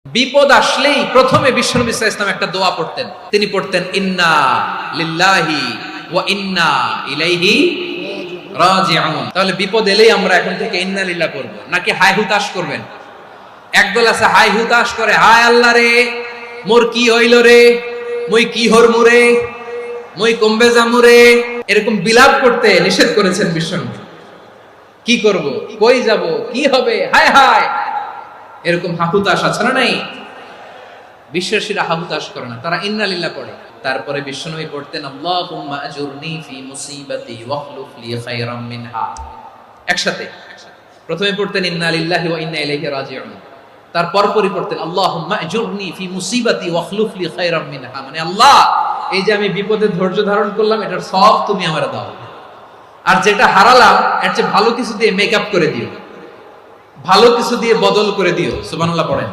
বিপদ আসলেই প্রথমে বিশ্বনবী সাল্লাল্লাহু আলাইহি ওয়াসাল্লাম একটা দোয়া পড়তেন। তিনি পড়তেন ইন্না লিল্লাহি ওয়া ইন্না ইলাইহি রাজিউন। তাহলে বিপদ এলেই আমরা এখন থেকে ইন্না লিল্লাহ পড়ব, নাকি হাই হুতাশ করবেন? একদল আছে হাই হুতাশ করে, হায় আল্লাহ রে মোর কি হইল রে, মই কি হরমু রে, মই কমবে যামু রে, এরকম বিলাপ করতে নিষেধ করেছেন বিশ্বনবী। কি করব, কই যাব, কি হবে, হায় হায়, এরকম হাহুতাশ আছে না নাই? বিশ্বাসীরা হাহুতাশ করে না, তারা ইন্না লিল্লাহ পড়ে। তারপরে বিশ্বনবী পড়তেন আল্লাহুম্মা আজুরনি ফি মুসিবাতি ওয়াখলুফ লি খায়রাম মিনহা। একসাথে প্রথমে পড়তেন ইন্না লিল্লাহি ওয়া ইন্না ইলাইহি রাজিউন, তারপর পড়তেন আল্লাহুম্মা আজুরনি ফি মুসিবাতি ওয়াখলুফ লি খায়রাম মিনহা, মানে আল্লাহ এই যে আমি বিপদে ধৈর্য ধারণ করলাম এটার সব তুমি আমারে দাও, আর যেটা হারালাম এর চেয়ে ভালো কিছু দিয়ে মেকআপ করে দিও, ভালো কিছু দিয়ে বদল করে দিও। সুবহানাল্লাহ পড়েন।